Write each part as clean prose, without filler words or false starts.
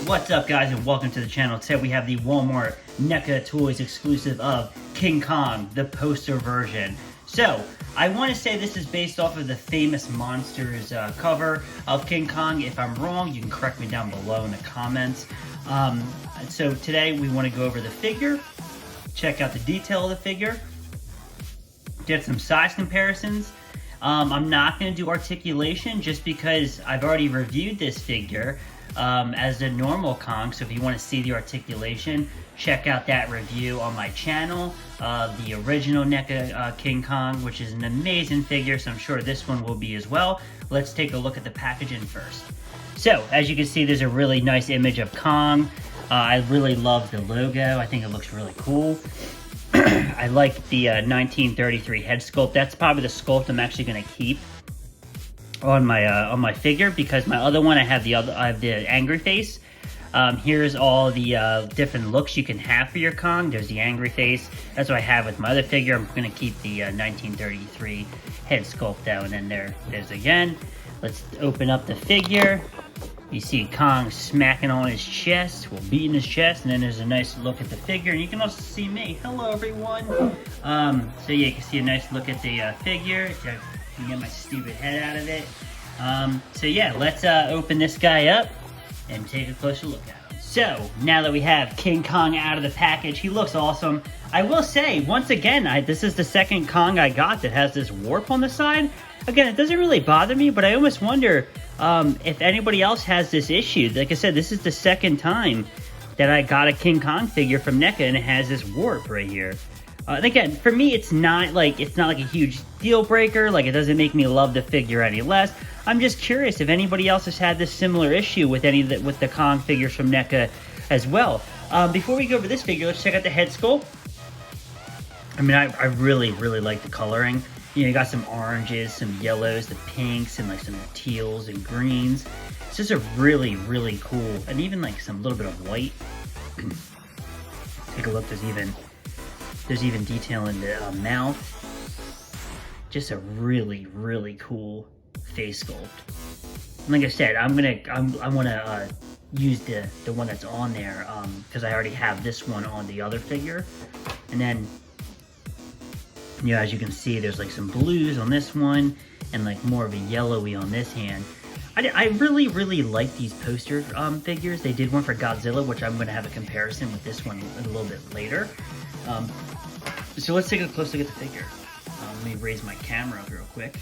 What's up guys and welcome to the channel. Today we have the Walmart NECA Toys exclusive of King Kong, the poster version. So, I want to say this is based off of the famous Monsters cover of King Kong. If I'm wrong, you can correct me down below in the comments. So today we want to go over the figure, check out the detail of the figure, get some size comparisons. I'm not going to do articulation just because I've already reviewed this figure as the normal Kong, so if you want to see the articulation, check out that review on my channel, the original NECA King Kong, which is an amazing figure, so I'm sure this one will be as well. Let's take a look at the packaging first. So, as you can see, there's a really nice image of Kong. I really love the logo. I think it looks really cool. I like the 1933 head sculpt. That's probably the sculpt I'm actually going to keep on my figure, because my other one I have the angry face. Here's all the different looks you can have for your Kong. There's the angry face. That's what I have with my other figure. I'm going to keep the 1933 head sculpt though. And then there's again. Let's open up the figure. You see Kong smacking on his chest, well, beating his chest, and then there's a nice look at the figure, and you can also see me. Hello, everyone. So yeah, you can see a nice look at the figure. I can get my stupid head out of it. So yeah, let's open this guy up and take a closer look at him. So, now that we have King Kong out of the package, he looks awesome. I will say, once again, this is the second Kong I got that has this warp on the side. Again, it doesn't really bother me, but I almost wonder if anybody else has this issue. Like I said, this is the second time that I got a King Kong figure from NECA, and it has this warp right here. And again, for me, it's not like a huge deal breaker. Like, it doesn't make me love the figure any less. I'm just curious if anybody else has had this similar issue with with the Kong figures from NECA as well. Before we go over this figure, let's check out the head sculpt. I mean, I really like the coloring. You know, you got some oranges, some yellows, the pinks, and like some teals and greens. It's just a really cool, and even like some little bit of white. Take a look. There's even detail in the mouth. Just a really cool face sculpt. And like I said, I want to use the one that's on there because I already have this one on the other figure. And then, you know, as you can see, there's like some blues on this one and like more of a yellowy on this hand. I really like these poster figures. They did one for Godzilla, which I'm going to have a comparison with this one a little bit later. So let's take a close look at the figure. Let me raise my camera up real quick.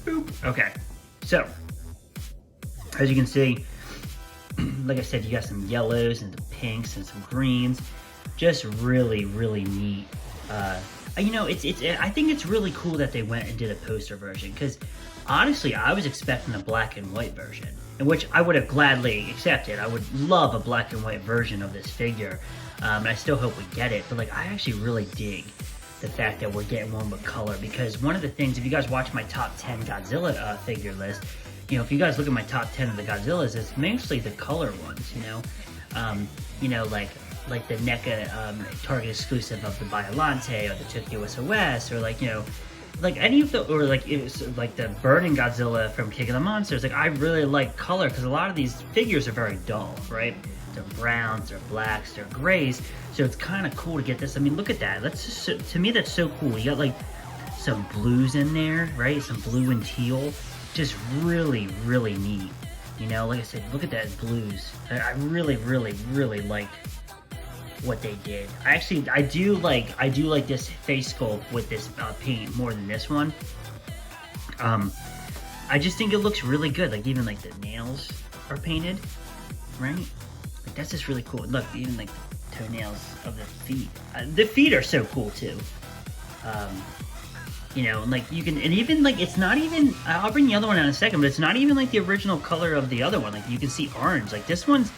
Boop. Okay, so as you can see, like I said, you got some yellows and the pinks and some greens. Just really neat. You know, I think it's really cool that they went and did a poster version, because honestly, I was expecting a black and white version, in which I would have gladly accepted. I would love a black and white version of this figure, and I still hope we get it. But like, I actually really dig the fact that we're getting one with color, because one of the things, if you guys watch my top 10 Godzilla figure list, you know, if you guys look at my top 10 of the Godzillas, it's mostly the color ones, you know, like the NECA Target exclusive of the Biollante or the Tokyo SOS, or like, you know, like any of the, or like it was like the Burning Godzilla from King of the Monsters. Like, I really like color, because a lot of these figures are very dull, right? They're browns, they're blacks, they're grays, so it's kind of cool to get this. I mean, look at that. That's just, to me, that's so cool. You got like some blues in there, right? Some blue and teal. Just really neat. You know, like I said, look at that blues. I really like what they did. I do like this face sculpt with this paint more than this one. I just think it looks really good. Like, even like the nails are painted, right? Like, that's just really cool. Look, even like the toenails of the feet. The feet are so cool too. You know, like you can, and even like, it's not even, I'll bring the other one out in a second, but it's not even like the original color of the other one. Like, you can see orange. Like, this one's,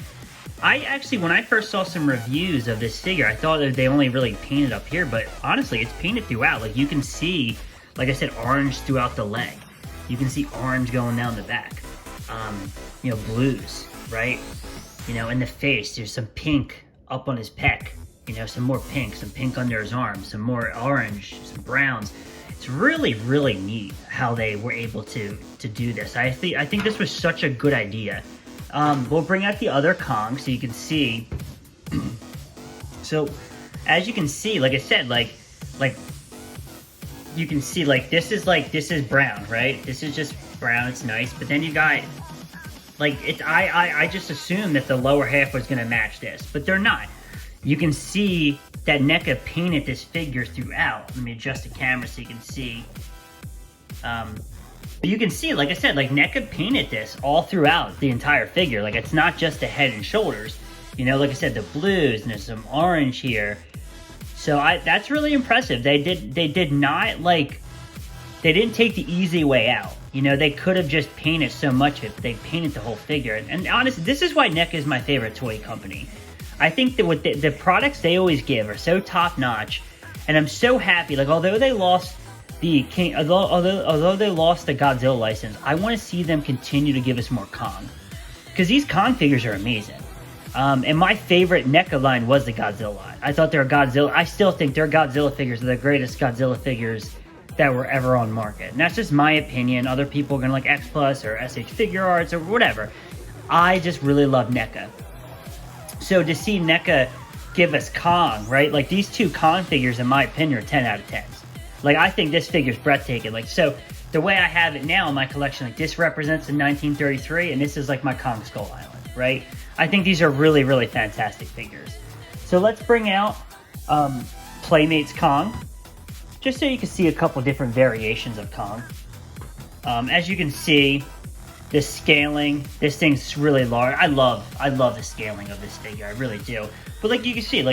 I actually, when I first saw some reviews of this figure, I thought that they only really painted up here, but honestly, it's painted throughout. Like, you can see, like I said, orange throughout the leg. You can see orange going down the back. You know, blues, right? You know, in the face, there's some pink up on his pec. You know, some more pink, some pink under his arms, some more orange, some browns. It's really neat how they were able to do this. I think this was such a good idea. we'll bring out the other Kong so you can see. So, as you can see, like I said, like you can see, this is brown, right? This is just brown. It's nice, but then you got I just assumed that the lower half was gonna match this, but they're not. You can see that Neca painted this figure throughout. Let me adjust the camera so you can see. But you can see, like I said, Neca painted this all throughout the entire figure. Like, it's not just the head and shoulders. You know, like I said, the blues, and there's some orange here. So that's really impressive. They did not, they didn't take the easy way out. You know, they could have just painted so much of it, but they painted the whole figure. And honestly, this is why Neca is my favorite toy company. I think that what the products they always give are so top-notch, and I'm so happy. Like, although they lost the King, although they lost the Godzilla license, I want to see them continue to give us more Kong, because these Kong figures are amazing. And my favorite Neca line was the Godzilla line. I thought their Godzilla, I still think their Godzilla figures are the greatest Godzilla figures that were ever on market. And that's just my opinion. Other people are going to like X Plus or SH Figure Arts or whatever. I just really love Neca. So to see Neca give us Kong, right? Like, these two Kong figures, in my opinion, are 10 out of 10s. Like, I think this figure's breathtaking. Like, so the way I have it now in my collection, like, this represents a 1933, and this is like my Kong Skull Island, right? I think these are really, really fantastic figures. So let's bring out Playmates Kong, just so you can see a couple different variations of Kong. As you can see, the scaling, this thing's really large. I love the scaling of this figure, I really do. But like you can see,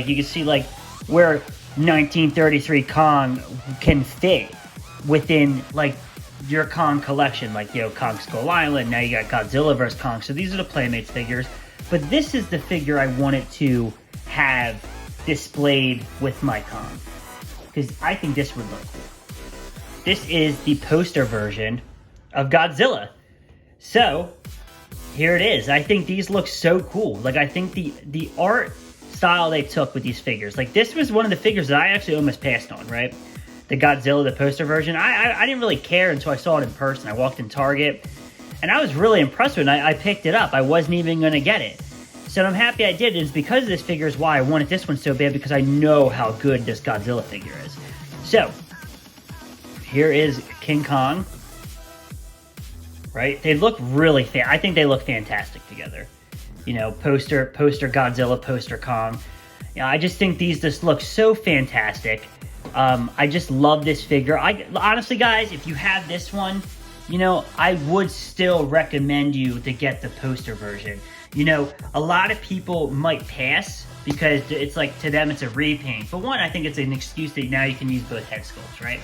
where 1933 Kong can fit within like your Kong collection, like, you know, Kong Skull Island. Now you got Godzilla vs. Kong. So these are the Playmates figures. But this is the figure I wanted to have displayed with my Kong, because I think this would look cool. This is the poster version of Godzilla. So here it is. I think these look so cool. Like, I think the art style they took with these figures, like, this was one of the figures that I actually almost passed on, right? The Godzilla, the poster version. I didn't really care until I saw it in person. I walked in Target, and I was really impressed with it. I picked it up. I wasn't even going to get it. So I'm happy I did. It's because of this figure is why I wanted this one so bad, because I know how good this Godzilla figure is. So here is King Kong. Right? They look really I think they look fantastic together. You know, poster Godzilla, poster Kong. You know, I just think these just look so fantastic. I just love this figure. Honestly, guys, if you have this one, you know, I would still recommend you to get the poster version. You know, a lot of people might pass because it's like, to them, it's a repaint. But one, I think it's an excuse that now you can use both head sculpts, right?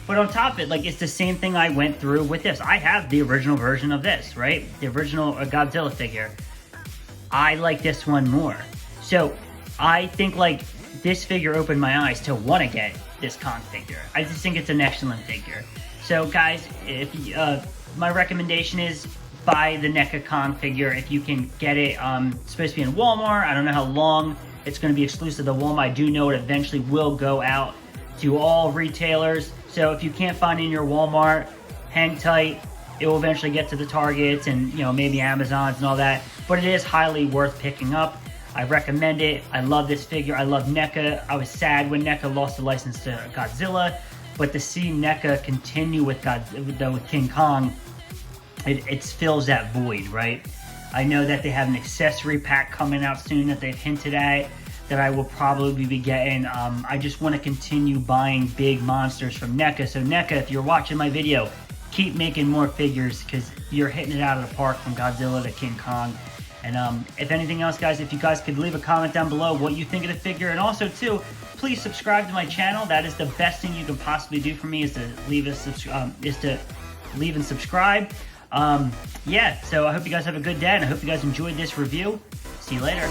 But on top of it, like, it's the same thing I went through with this. I have the original version of this, right? The original Godzilla figure. I like this one more. So I think, like, this figure opened my eyes to want to get this Kong figure. I just think it's an excellent figure. So guys, if my recommendation is buy the Neca Kong figure if you can get it. It's supposed to be in Walmart. I don't know how long it's going to be exclusive to Walmart. I do know it eventually will go out to all retailers. So if you can't find it in your Walmart, hang tight. It will eventually get to the Targets and, you know, maybe Amazons and all that. But it is highly worth picking up. I recommend it. I love this figure. I love Neca. I was sad when Neca lost the license to Godzilla. But to see Neca continue with King Kong, it fills that void, right? I know that they have an accessory pack coming out soon that they've hinted at that I will probably be getting. I just want to continue buying big monsters from Neca. So Neca, if you're watching my video, keep making more figures because you're hitting it out of the park from Godzilla to King Kong. And if anything else, guys, if you guys could leave a comment down below what you think of the figure. And also, too, please subscribe to my channel. That is the best thing you can possibly do for me, is to leave and subscribe. Yeah, so I hope you guys have a good day, and I hope you guys enjoyed this review. See you later.